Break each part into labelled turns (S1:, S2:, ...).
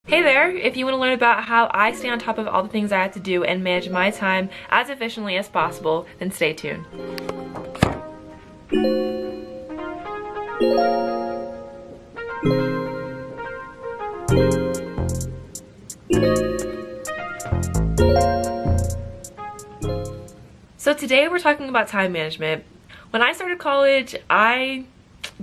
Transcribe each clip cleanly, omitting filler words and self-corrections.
S1: Hey there! If you want to learn about how I stay on top of all the things I have to do and manage my time as efficiently as possible, then stay tuned. So today we're talking about time management. When I started college, I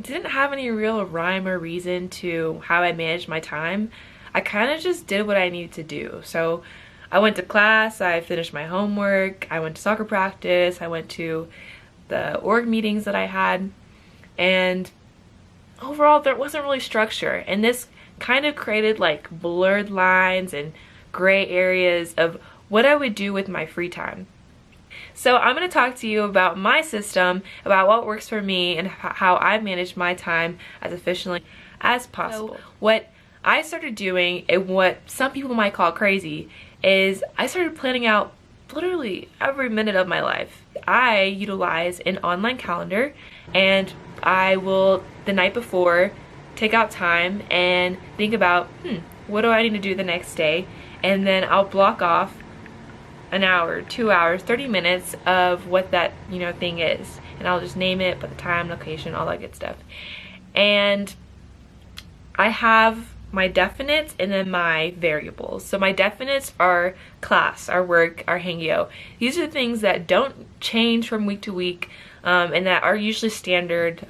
S1: didn't have any real rhyme or reason to how I managed my time. I kind of just did what I needed to do. So I went to class, I finished my homework, I went to soccer practice, I went to the org meetings that I had, and overall there wasn't really structure. And this kind of created like blurred lines and gray areas of what I would do with my free time. So I'm going to talk to you about my system, about what works for me, and how I manage my time as efficiently as possible. So what I started doing, and what some people might call crazy, is I started planning out literally every minute of my life. I utilize an online calendar, and I will, the night before, take out time and think about, what do I need to do the next day? And then I'll block off an hour, 2 hours, 30 minutes of what that, thing is. And I'll just name it, put the time, location, all that good stuff. And I have my definites and then my variables. So my definites are class, our work, our hangyo. These are the things that don't change from week to week, and that are usually standard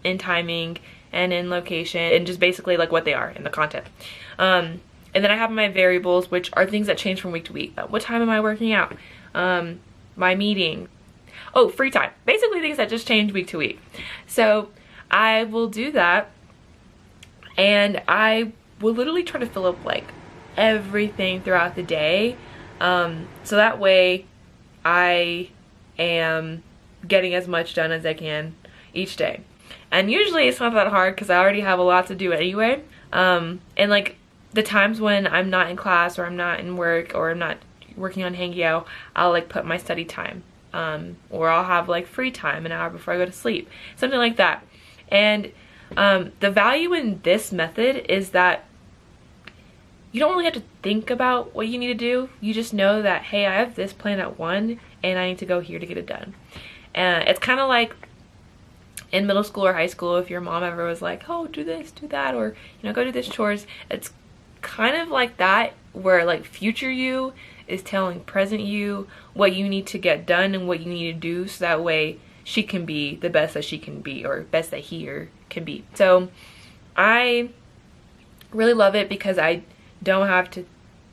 S1: in timing and in location, and just basically like what they are in the content. And then I have my variables, which are things that change from week to week. What time am I working out? My meeting. Oh, free time. Basically things that just change week to week. So I will do that, and I will literally try to fill up like everything throughout the day. So that way I am getting as much done as I can each day. And usually it's not that hard because I already have a lot to do anyway. And like the times when I'm not in class, or I'm not in work, or I'm not working on hangyo, I'll like put my study time. Or I'll have like free time an hour before I go to sleep. Something like that. And the value in this method is that you don't really have to think about what you need to do. You just know that, hey, I have this plan at 1 and I need to go here to get it done. And it's kind of like in middle school or high school, if your mom ever was like, oh, do this, do that, or go do this chores. It's kind of like that, where like future you is telling present you what you need to get done and what you need to do, so that way she can be the best that she can be, or best that he or can be. So I really love it because I don't have to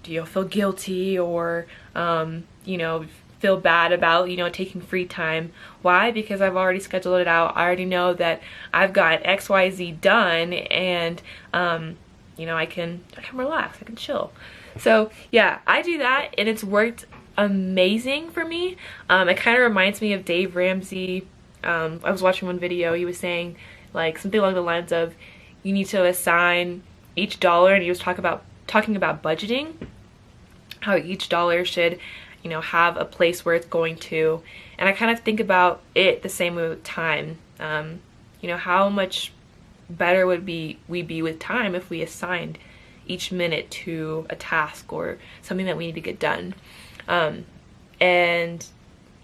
S1: feel guilty or feel bad about taking free time. Why? Because I've already scheduled it out. I already know that I've got XYZ done, and I can relax, I can chill. So yeah, I do that, and it's worked amazing for me. It kind of reminds me of Dave Ramsey. I was watching one video, he was saying like something along the lines of, you need to assign each dollar, and he was talking about budgeting, how each dollar should have a place where it's going to. And I kind of think about it the same way with time. How much better would we be with time if we assigned each minute to a task or something that we need to get done. And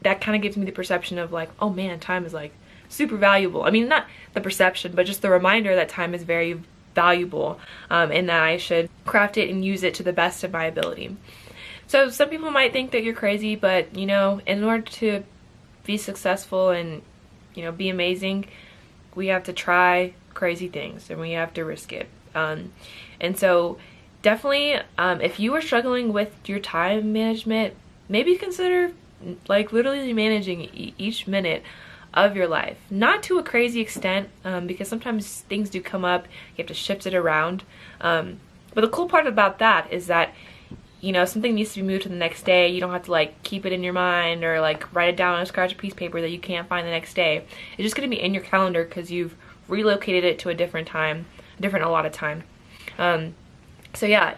S1: that kind of gives me the perception of like, oh man, time is like super valuable. I mean, not the perception, but just the reminder that time is very valuable, and that I should craft it and use it to the best of my ability. So some people might think that you're crazy, but in order to be successful and be amazing, we have to try crazy things, and we have to risk it. And so definitely, if you are struggling with your time management, maybe consider like literally managing each minute of your life. Not to a crazy extent, because sometimes things do come up, you have to shift it around. But the cool part about that is that something needs to be moved to the next day. You don't have to like keep it in your mind or like write it down on a scratch piece of paper that you can't find the next day. It's just going to be in your calendar because you've relocated it to a different time, different allotted time. So yeah,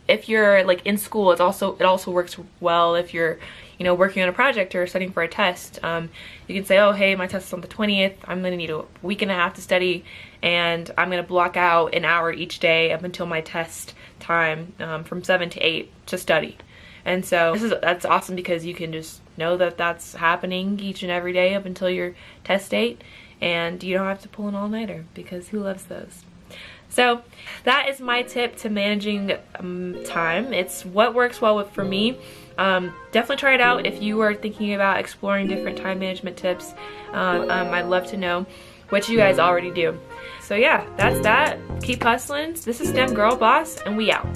S1: if you're like in school, it also works well if you're you know, working on a project or studying for a test. You can say, oh, hey, my test is on the 20th. I'm going to need a week and a half to study, and I'm going to block out an hour each day up until my test time from 7 to 8 to study. And so that's awesome because you can just know that that's happening each and every day up until your test date, and you don't have to pull an all-nighter because who loves those? So that is my tip to managing time. It's what works well for me. Definitely try it out if you are thinking about exploring different time management tips. I'd love to know what you guys already do. So yeah, that's that. Keep hustling. This is STEM Girl Boss, and we out.